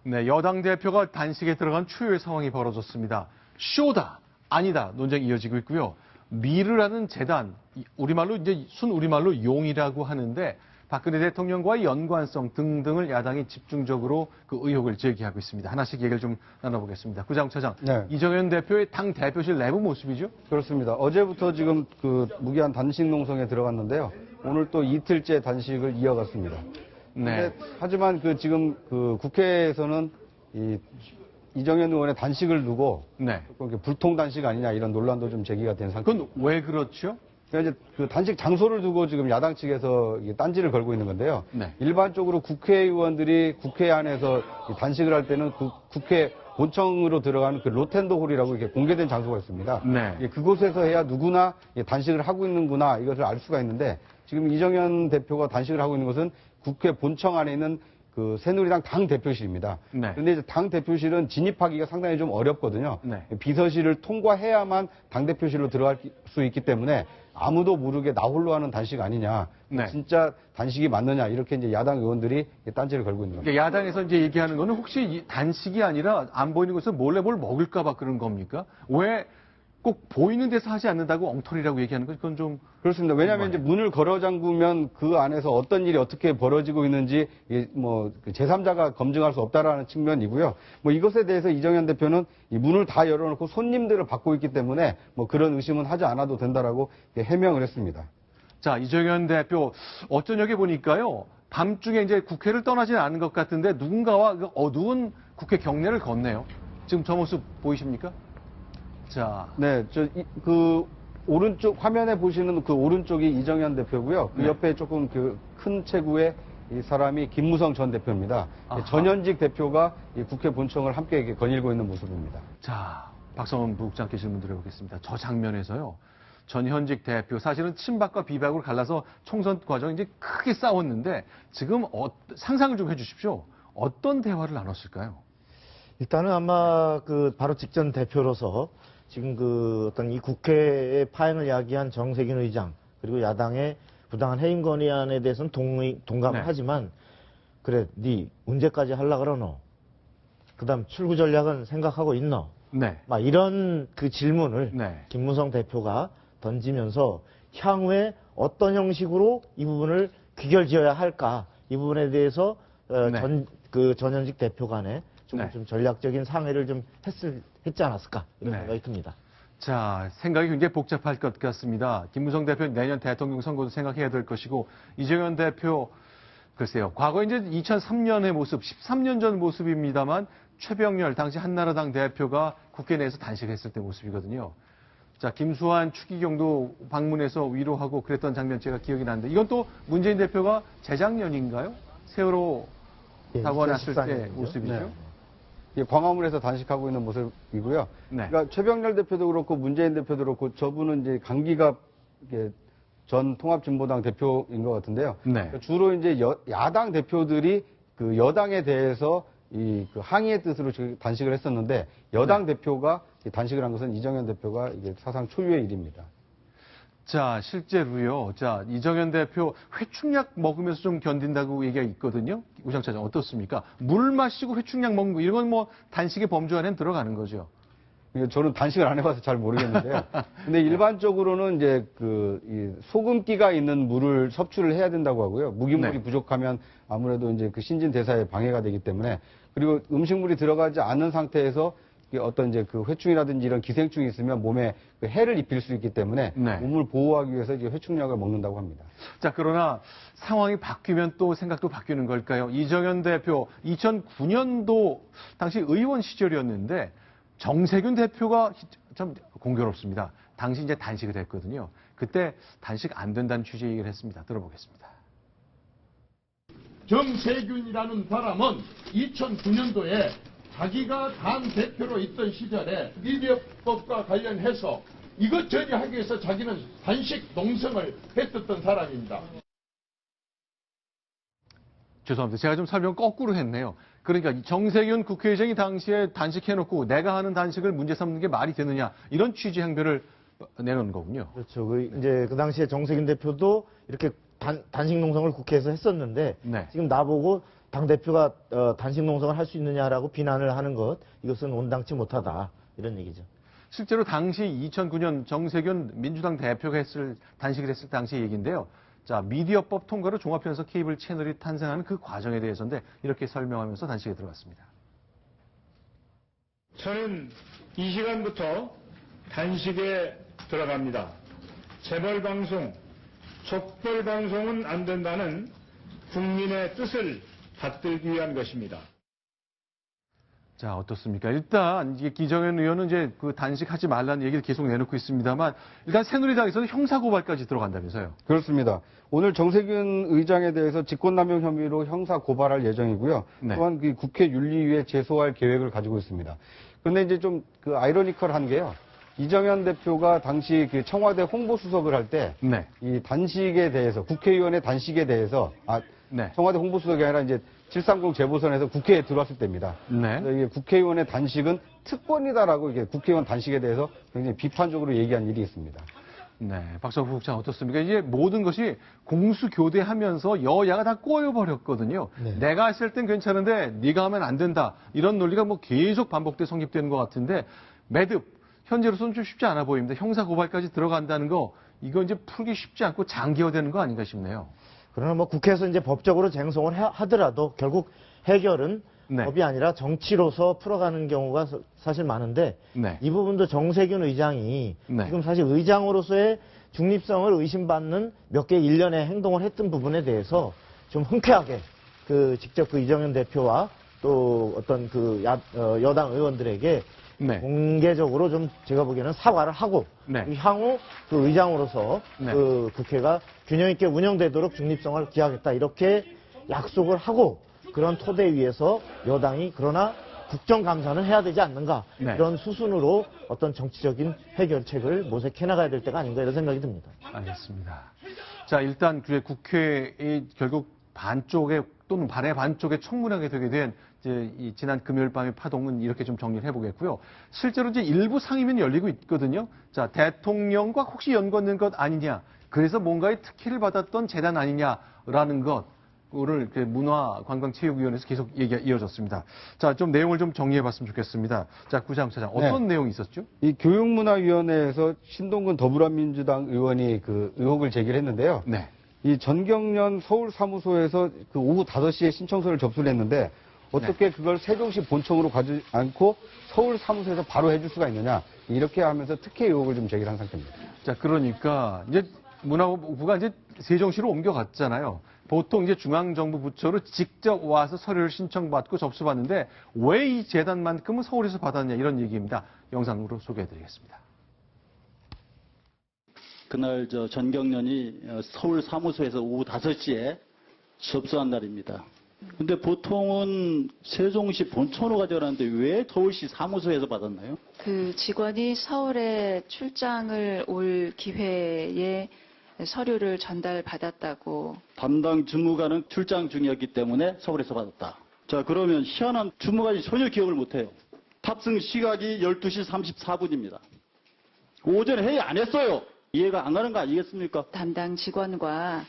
네, 여당 대표가 단식에 들어간 초유의 상황이 벌어졌습니다. 쇼다, 아니다 논쟁이 이어지고 있고요. 미르라는 재단, 우리말로 이제 순우리말로 용이라고 하는데 박근혜 대통령과의 연관성 등등을 야당이 집중적으로 그 의혹을 제기하고 있습니다. 하나씩 얘기를 좀 나눠보겠습니다. 구자욱 차장, 네. 이정현 대표의 당 대표실 내부 모습이죠? 그렇습니다. 어제부터 지금 그 무기한 단식 농성에 들어갔는데요. 오늘 또 이틀째 단식을 이어갔습니다. 네. 하지만 지금 국회에서는 이정현 의원의 단식을 두고 네. 불통 단식 아니냐 이런 논란도 좀 제기가 된 상태입니다. 그건 왜 그렇죠? 그러니까 이제 단식 장소를 두고 지금 야당 측에서 딴지를 걸고 있는 건데요. 네. 일반적으로 국회의원들이 국회 안에서 단식을 할 때는 국회 본청으로 들어가는 로텐더 홀이라고 이렇게 공개된 장소가 있습니다. 네. 그곳에서 해야 누구나 단식을 하고 있는구나 이것을 알 수가 있는데 지금 이정현 대표가 단식을 하고 있는 것은 국회 본청 안에 있는 새누리당 당 대표실입니다. 네. 그런데 이제 당 대표실은 진입하기가 상당히 좀 어렵거든요. 네. 비서실을 통과해야만 당 대표실로 들어갈 수 있기 때문에 아무도 모르게 나홀로 하는 단식 아니냐. 네. 진짜 단식이 맞느냐. 이렇게 이제 야당 의원들이 딴지를 걸고 있는 겁니다. 그러니까 야당에서 이제 얘기하는 거는 혹시 이 단식이 아니라 안 보이는 곳에서 몰래 뭘 먹을까봐 그런 겁니까? 왜 꼭 보이는 데서 하지 않는다고 엉터리라고 얘기하는 건 그건 좀 그렇습니다. 왜냐하면 이제 문을 걸어 잠그면 그 안에서 어떤 일이 어떻게 벌어지고 있는지 제3자가 검증할 수 없다라는 측면이고요. 이것에 대해서 이정현 대표는 이 문을 다 열어놓고 손님들을 받고 있기 때문에 그런 의심은 하지 않아도 된다라고 해명을 했습니다. 자, 이정현 대표 어쩌냐고 보니까요. 밤중에 이제 국회를 떠나지는 않은 것 같은데 누군가와 그 어두운 국회 경내를 걷네요. 지금 저 모습 보이십니까? 자. 네, 오른쪽 화면에 보시는 그 오른쪽이 이정현 대표고요. 그 네. 옆에 조금 큰 체구의 이 사람이 김무성 전 대표입니다. 아하. 전현직 대표가 이 국회 본청을 함께 이렇게 거닐고 있는 모습입니다. 자, 박성원 부국장께 질문 드려보겠습니다. 저 장면에서요. 전현직 대표 사실은 친박과 비박으로 갈라서 총선 과정 이제 크게 싸웠는데 지금 상상을 좀 해주십시오. 어떤 대화를 나눴을까요? 일단은 아마 바로 직전 대표로서 지금 어떤 이 국회의 파행을 야기한 정세균 의장 그리고 야당의 부당한 해임 건의안에 대해서는 동감을 네. 하지만 그래, 네 언제까지 하려 그러노? 그다음 출구 전략은 생각하고 있노? 네. 막 이런 질문을 네. 김무성 대표가 던지면서 향후에 어떤 형식으로 이 부분을 귀결지어야 할까? 이 부분에 대해서 네. 전현직 대표 간에 네. 좀 전략적인 상의를 좀 했지 않았을까 이런 네. 생각이 듭니다. 자, 생각이 굉장히 복잡할 것 같습니다. 김무성 대표 내년 대통령 선거도 생각해야 될 것이고 이정현 대표 글쎄요. 과거 이제 2003년의 모습, 13년 전 모습입니다만 최병렬 당시 한나라당 대표가 국회 내에서 단식했을 때 모습이거든요. 자, 김수환, 추기경도 방문해서 위로하고 그랬던 장면 제가 기억이 나는데 이건 또 문재인 대표가 재작년인가요? 세월호 사고가 났을 때 모습이죠. 네. 광화문에서 단식하고 있는 모습이고요. 네. 그러니까 최병렬 대표도 그렇고 문재인 대표도 그렇고 저분은 이제 강기갑 전 통합진보당 대표인 것 같은데요. 네. 그러니까 주로 이제 야당 대표들이 여당에 대해서 항의의 뜻으로 단식을 했었는데 여당 대표가 단식을 한 것은 이정현 대표가 이게 사상 초유의 일입니다. 자, 실제로요. 자, 이정현 대표 회충약 먹으면서 좀 견딘다고 얘기가 있거든요. 우장 차장 어떻습니까? 물 마시고 회충약 먹는 거 이런 건 단식의 범주 안에 들어가는 거죠. 저는 단식을 안 해봐서 잘 모르겠는데요. 근데 일반적으로는 이제 이 소금기가 있는 물을 섭취를 해야 된다고 하고요. 무기물이 네. 부족하면 아무래도 이제 신진 대사에 방해가 되기 때문에 그리고 음식물이 들어가지 않는 상태에서 어떤 이제 회충이라든지 이런 기생충이 있으면 몸에 해를 입힐 수 있기 때문에 네. 몸을 보호하기 위해서 이제 회충약을 먹는다고 합니다. 자, 그러나 상황이 바뀌면 또 생각도 바뀌는 걸까요? 이정현 대표 2009년도 당시 의원 시절이었는데 정세균 대표가 참 공교롭습니다. 당시 이제 단식을 했거든요. 그때 단식 안 된다는 취지의 얘기를 했습니다. 들어보겠습니다. 정세균이라는 사람은 2009년도에 자기가 당 대표로 있던 시절에 미디어법과 관련해서 이것저것 하기 위해서 자기는 단식 농성을 했었던 사람입니다. 죄송합니다. 제가 좀 설명 거꾸로 했네요. 그러니까 정세균 국회의장이 당시에 단식해놓고 내가 하는 단식을 문제 삼는 게 말이 되느냐 이런 취지 행변을 내놓은 거군요. 그렇죠. 이제 그 당시에 정세균 대표도 이렇게 단식 농성을 국회에서 했었는데 네. 지금 나보고 당대표가 단식 농성을 할 수 있느냐라고 비난을 하는 것, 이것은 온당치 못하다. 이런 얘기죠. 실제로 당시 2009년 정세균 민주당 대표가 단식을 했을 당시 얘기인데요. 자, 미디어법 통과로 종합편성 케이블 채널이 탄생하는 그 과정에 대해서인데 이렇게 설명하면서 단식에 들어갔습니다. 저는 이 시간부터 단식에 들어갑니다. 재벌 방송, 족벌 방송은 안 된다는 국민의 뜻을 받들기 위한 것입니다. 자, 어떻습니까? 일단 이게 기정현 의원은 이제 그 단식하지 말라는 얘기를 계속 내놓고 있습니다만 일단 새누리당에서는 형사고발까지 들어간다면서요. 그렇습니다. 오늘 정세균 의장에 대해서 직권남용 혐의로 형사 고발할 예정이고요. 네. 또한 그 국회 윤리위에 제소할 계획을 가지고 있습니다. 그런데 이제 좀 그 아이러니컬한 게요. 이정현 대표가 당시 그 청와대 홍보수석을 할 때 네. 이 단식에 대해서 국회의원의 단식에 대해서 네. 청와대 홍보수석이 아니라 이제 730 재보선에서 국회에 들어왔을 때입니다. 네. 그래서 이게 국회의원의 단식은 특권이다라고 이게 국회의원 단식에 대해서 굉장히 비판적으로 얘기한 일이 있습니다. 네. 박정부 국장 어떻습니까? 이제 모든 것이 공수교대하면서 여야가 다 꼬여버렸거든요. 네. 내가 했을 땐 괜찮은데 네가 하면 안 된다. 이런 논리가 뭐 계속 반복돼 성립되는 것 같은데 매듭 현재로서는 좀 쉽지 않아 보입니다. 형사고발까지 들어간다는 거 이거 이제 풀기 쉽지 않고 장기화되는 거 아닌가 싶네요. 그러나 뭐 국회에서 이제 법적으로 쟁송을 하더라도 결국 해결은 네. 법이 아니라 정치로서 풀어가는 경우가 사실 많은데 네. 이 부분도 정세균 의장이 네. 지금 사실 의장으로서의 중립성을 의심받는 몇 개 일련의 행동을 했던 부분에 대해서 좀 흔쾌하게 직접 그 이정현 대표와 또 어떤 여당 의원들에게 네. 공개적으로 좀 제가 보기에는 사과를 하고 네. 향후 그 의장으로서 네. 그 국회가 균형 있게 운영되도록 중립성을 기하겠다 이렇게 약속을 하고 그런 토대 위에서 여당이 그러나 국정감사는 해야 되지 않는가 네. 이런 수순으로 어떤 정치적인 해결책을 모색해 나가야 될 때가 아닌가 이런 생각이 듭니다. 알겠습니다. 자, 일단 국회의 결국 반쪽에 또는 반의 반쪽에 청문하게 되게 된 이제 이 지난 금요일 밤의 파동은 이렇게 좀 정리를 해보겠고요. 실제로 이제 일부 상임위는 열리고 있거든요. 자, 대통령과 혹시 연관된 것 아니냐. 그래서 뭔가의 특혜를 받았던 재단 아니냐라는 것을 문화관광체육위원회에서 계속 얘기가 이어졌습니다. 자, 좀 내용을 좀 정리해봤으면 좋겠습니다. 자, 구장차장 어떤 내용이 있었죠? 이 교육문화위원회에서 신동근 더불어민주당 의원이 그 의혹을 제기를 했는데요. 네. 이 전경련 서울사무소에서 그 오후 5시에 신청서를 접수를 했는데 어떻게 그걸 세종시 본청으로 가지 않고 서울사무소에서 바로 해줄 수가 있느냐 이렇게 하면서 특혜 의혹을 좀 제기한 상태입니다. 자, 그러니까 이제 문화부가 이제 세종시로 옮겨갔잖아요. 보통 이제 중앙정부 부처로 직접 와서 서류를 신청받고 접수받는데 왜 이 재단만큼은 서울에서 받았냐 이런 얘기입니다. 영상으로 소개해드리겠습니다. 그날 전경련이 서울 사무소에서 오후 5시에 접수한 날입니다. 근데 보통은 세종시 본청으로 가져가는데 왜 서울시 사무소에서 받았나요? 그 직원이 서울에 출장을 올 기회에 서류를 전달받았다고. 담당 주무관은 출장 중이었기 때문에 서울에서 받았다. 자, 그러면 희한한 주무관이 전혀 기억을 못해요. 탑승 시각이 12시 34분입니다. 오전에 회의 안 했어요. 이해가 안 가는 거 아니겠습니까? 담당 직원과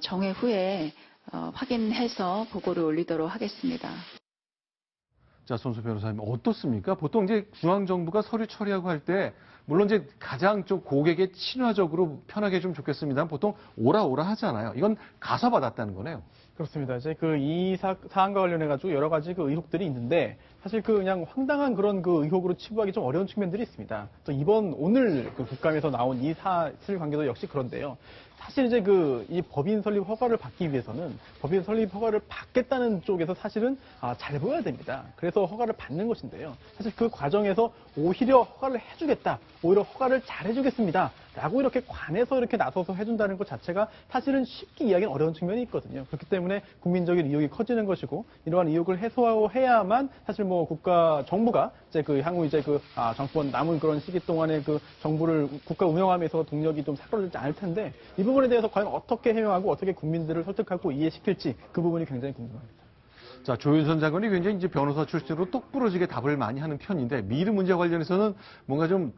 정회 후에 확인해서 보고를 올리도록 하겠습니다. 자, 손수 변호사님 어떻습니까? 보통 이제 중앙정부가 서류 처리하고 할 때 물론 이제 가장 좀 고객에 친화적으로 편하게 좀 좋겠습니다. 보통 오라 하잖아요. 이건 가서 받았다는 거네요. 그렇습니다. 이제 이 사안과 관련해가지고 여러 가지 의혹들이 있는데 사실 그냥 황당한 그런 의혹으로 치부하기 좀 어려운 측면들이 있습니다. 또 오늘 국감에서 나온 이 사실 관계도 역시 그런데요. 사실 이제 이 법인 설립 허가를 받기 위해서는 법인 설립 허가를 받겠다는 쪽에서 사실은 잘 보여야 됩니다. 그래서 허가를 받는 것인데요. 사실 그 과정에서 오히려 허가를 해주겠다, 오히려 허가를 잘 해주겠습니다. 라고 이렇게 관해서 이렇게 나서서 해준다는 것 자체가 사실은 쉽게 이야기는 어려운 측면이 있거든요. 그렇기 때문에 국민적인 의혹이 커지는 것이고 이러한 의혹을 해소해야만 사실 정부가 이제 향후 정권 남은 그런 시기 동안에 정부를 국가 운영하면서 동력이 좀 사라지지 않을 텐데 이 부분에 대해서 과연 어떻게 해명하고 어떻게 국민들을 설득하고 이해시킬지 그 부분이 굉장히 궁금합니다. 자, 조윤선 장관이 굉장히 이제 변호사 출신으로 똑부러지게 답을 많이 하는 편인데 미르 문제 관련해서는 뭔가 좀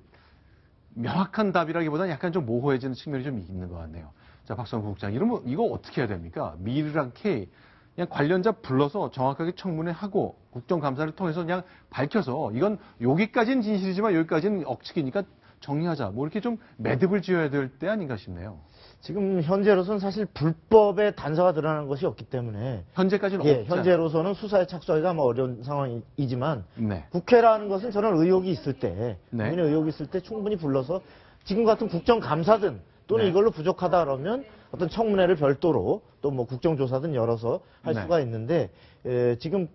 명확한 답이라기보다는 약간 좀 모호해지는 측면이 좀 있는 것 같네요. 자, 박성국 국장, 이거 어떻게 해야 됩니까? 미르랑 K, 그냥 관련자 불러서 정확하게 청문회하고 국정감사를 통해서 그냥 밝혀서 이건 여기까지는 진실이지만 여기까지는 억측이니까 정리하자. 뭐 이렇게 좀 매듭을 지어야 될 때 아닌가 싶네요. 지금 현재로서는 사실 불법의 단서가 드러나는 것이 없기 때문에 현재까지는 예, 없죠. 현재로서는 수사에 착수하기가 뭐 어려운 상황이지만 네. 국회라는 것은 저는 의혹이 있을 때 네. 국민의 의혹이 있을 때 충분히 불러서 지금 같은 국정감사든 또는 네. 이걸로 부족하다 그러면 어떤 청문회를 별도로 또 뭐 국정조사든 열어서 할 네. 수가 있는데 지금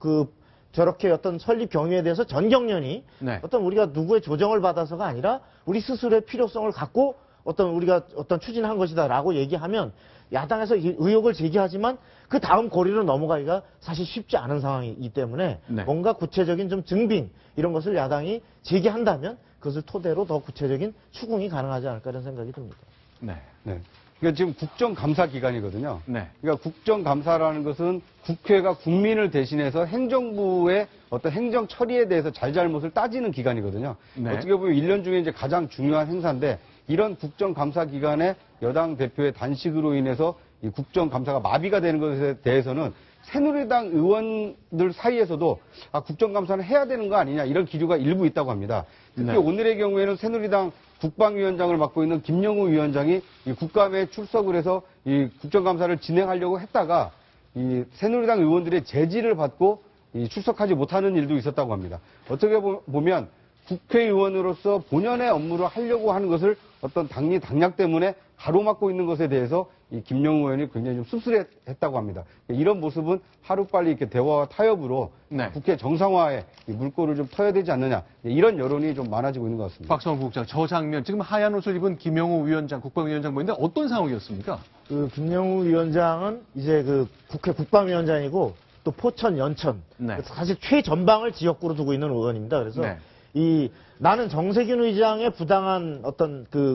저렇게 어떤 설립 경위에 대해서 전 경련이 네. 어떤 우리가 누구의 조정을 받아서가 아니라 우리 스스로의 필요성을 갖고 우리가 추진한 것이다라고 얘기하면 야당에서 의혹을 제기하지만 그 다음 고리로 넘어가기가 사실 쉽지 않은 상황이기 때문에 네. 뭔가 구체적인 좀 증빙 이런 것을 야당이 제기한다면 그것을 토대로 더 구체적인 추궁이 가능하지 않을까 이런 생각이 듭니다. 네. 네. 그러니까 지금 국정감사 기간이거든요. 네. 그러니까 국정감사라는 것은 국회가 국민을 대신해서 행정부의 어떤 행정 처리에 대해서 잘잘못을 따지는 기간이거든요. 네. 어떻게 보면 1년 중에 이제 가장 중요한 행사인데 이런 국정감사 기간에 여당 대표의 단식으로 인해서 이 국정감사가 마비가 되는 것에 대해서는 새누리당 의원들 사이에서도 국정감사는 해야 되는 거 아니냐 이런 기류가 일부 있다고 합니다. 특히 네. 오늘의 경우에는 새누리당 국방위원장을 맡고 있는 김영우 위원장이 이 국감에 출석을 해서 이 국정감사를 진행하려고 했다가 이 새누리당 의원들의 제지를 받고 이 출석하지 못하는 일도 있었다고 합니다. 어떻게 보면 국회의원으로서 본연의 업무를 하려고 하는 것을 어떤 당리 당략 때문에 가로막고 있는 것에 대해서 이 김영우 의원이 굉장히 좀 씁쓸했다고 합니다. 이런 모습은 하루빨리 이렇게 대화와 타협으로 네. 국회 정상화에 이 물꼬를 좀 터야 되지 않느냐 이런 여론이 좀 많아지고 있는 것 같습니다. 박성호 국장, 저 장면 지금 하얀 옷을 입은 김영우 위원장, 국방위원장 보이는데 어떤 상황이었습니까? 김영우 위원장은 이제 국회 국방위원장이고 또 포천, 연천 네. 사실 최전방을 지역구로 두고 있는 의원입니다. 그래서 네. 나는 정세균 의장의 부당한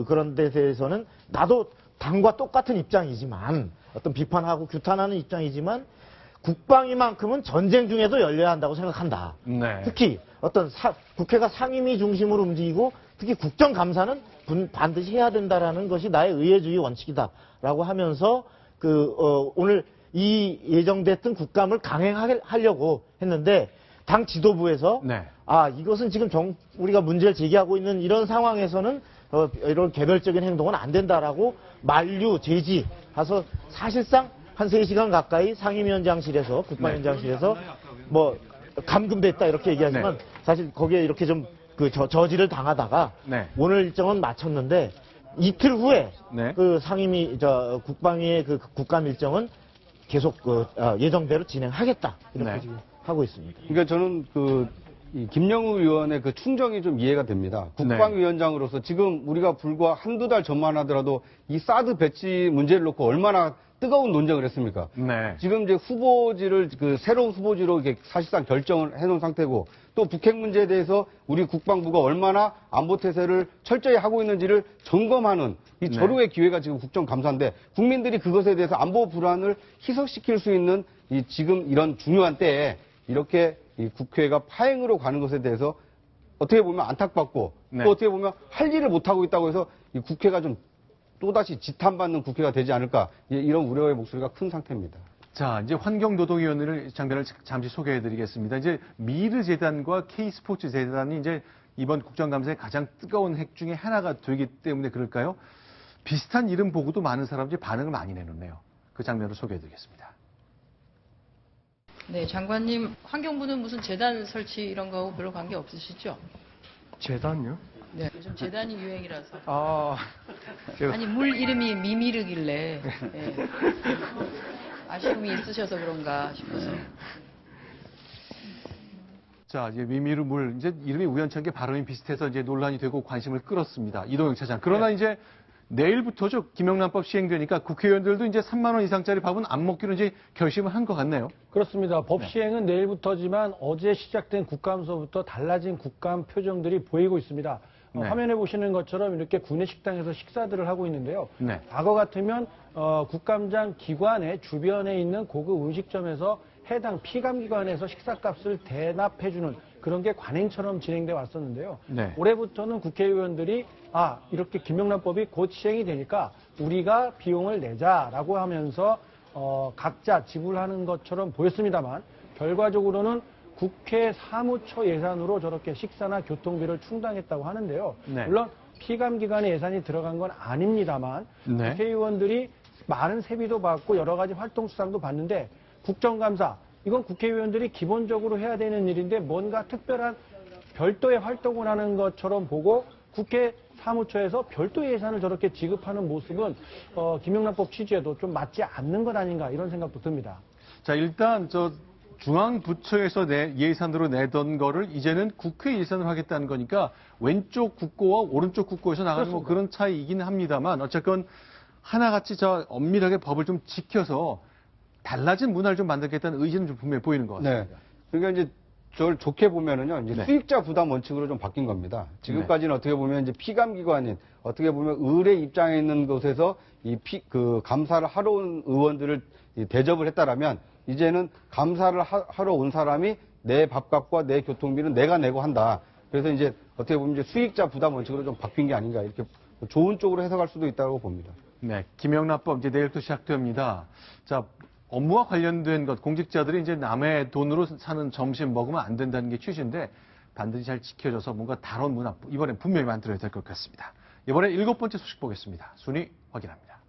그런 데 대해서는 나도 당과 똑같은 입장이지만 어떤 비판하고 규탄하는 입장이지만 국방위만큼은 전쟁 중에도 열려야 한다고 생각한다. 네. 특히 국회가 상임위 중심으로 움직이고 특히 국정감사는 반드시 해야 된다라는 것이 나의 의회주의 원칙이다라고 하면서 오늘 이 예정됐던 국감을 강행하려고 했는데 당 지도부에서 네. 이것은 지금 우리가 문제를 제기하고 있는 이런 상황에서는 이런 개별적인 행동은 안 된다라고 만류 제지해서 사실상 한 3시간 가까이 상임위원장실에서 국방위원장실에서 뭐 감금됐다 이렇게 얘기하지만 사실 거기에 이렇게 좀 저지를 당하다가 오늘 일정은 마쳤는데 이틀 후에 상임위 국방위의 국감 일정은 계속 예정대로 진행하겠다 이렇게 지금 하고 있습니다. 그러니까 저는 이 김영우 의원의 충정이 좀 이해가 됩니다. 국방위원장으로서 지금 우리가 불과 한두 달 전만 하더라도 이 사드 배치 문제를 놓고 얼마나 뜨거운 논쟁을 했습니까? 네. 지금 이제 후보지를 새로운 후보지로 이렇게 사실상 결정을 해놓은 상태고 또 북핵 문제에 대해서 우리 국방부가 얼마나 안보 태세를 철저히 하고 있는지를 점검하는 이 절호의 기회가 지금 국정감사인데 국민들이 그것에 대해서 안보 불안을 희석시킬 수 있는 지금 이런 중요한 때에 이렇게 이 국회가 파행으로 가는 것에 대해서 어떻게 보면 안타깝고 또 어떻게 보면 할 일을 못하고 있다고 해서 이 국회가 좀 또다시 지탄받는 국회가 되지 않을까 이런 우려의 목소리가 큰 상태입니다. 자, 이제 환경노동위원회를 장면을 잠시 소개해드리겠습니다. 이제 미르 재단과 K스포츠 재단이 이제 이번 국정감사의 가장 뜨거운 핵 중에 하나가 되기 때문에 그럴까요? 비슷한 이름 보고도 많은 사람들이 반응을 많이 내놓네요. 그 장면을 소개해드리겠습니다. 네, 장관님, 환경부는 무슨 재단 설치 이런 거하고 별로 관계 없으시죠? 재단요? 네, 요즘 재단이 유행이라서. 제가... 물 이름이 미미르길래 네. 아쉬움이 있으셔서 그런가 싶어서. 자, 이제 미미르 물, 이제 이름이 우연찮게 발음이 비슷해서 이제 논란이 되고 관심을 끌었습니다. 이동영 차장. 그러나 이제 내일부터죠. 김영란법 시행되니까 국회의원들도 이제 3만 원 이상짜리 밥은 안 먹기로 이제 결심을 한 것 같네요. 그렇습니다. 법 시행은 내일부터지만 어제 시작된 국감서부터 달라진 국감 표정들이 보이고 있습니다. 화면에 보시는 것처럼 이렇게 구내 식당에서 식사들을 하고 있는데요. 과거 같으면 국감장 기관의 주변에 있는 고급 음식점에서 해당 피감기관에서 식사값을 대납해주는 그런 게 관행처럼 진행돼 왔었는데요. 올해부터는 국회의원들이 이렇게 김영란법이 곧 시행이 되니까 우리가 비용을 내자라고 하면서 각자 지불하는 것처럼 보였습니다만 결과적으로는 국회 사무처 예산으로 저렇게 식사나 교통비를 충당했다고 하는데요. 네. 물론 피감기관의 예산이 들어간 건 아닙니다만 네. 국회의원들이 많은 세비도 받고 여러 가지 활동 수당도 받는데 국정감사 이건 국회의원들이 기본적으로 해야 되는 일인데 뭔가 특별한 별도의 활동을 하는 것처럼 보고 국회 사무처에서 별도의 예산을 저렇게 지급하는 모습은 김영란법 취지에도 좀 맞지 않는 것 아닌가 이런 생각도 듭니다. 자, 일단 중앙부처에서 예산으로 내던 거를 이제는 국회 예산으로 하겠다는 거니까 왼쪽 국고와 오른쪽 국고에서 나가는 뭐 그런 차이이긴 합니다만 어쨌건 하나같이 엄밀하게 법을 좀 지켜서 달라진 문화를 좀 만들겠다는 의지는 좀 분명히 보이는 것 같습니다. 네. 그러니까 이제 저를 좋게 보면은요, 이제 네. 수익자 부담 원칙으로 좀 바뀐 겁니다. 지금까지는 어떻게 보면 이제 피감기관인, 어떻게 보면 의뢰 입장에 있는 곳에서 감사를 하러 온 의원들을 대접을 했다라면, 이제는 감사를 하러 온 사람이 내 밥값과 내 교통비는 내가 내고 한다. 그래서 이제 어떻게 보면 이제 수익자 부담 원칙으로 좀 바뀐 게 아닌가, 이렇게 좋은 쪽으로 해석할 수도 있다고 봅니다. 네. 김영란법 이제 내일부터 시작됩니다. 자, 업무와 관련된 것, 공직자들이 이제 남의 돈으로 사는 점심 먹으면 안 된다는 게 취지인데 반드시 잘 지켜져서 뭔가 다른 문화, 이번엔 분명히 만들어야 될 것 같습니다. 이번에 7번째 소식 보겠습니다. 순위 확인합니다.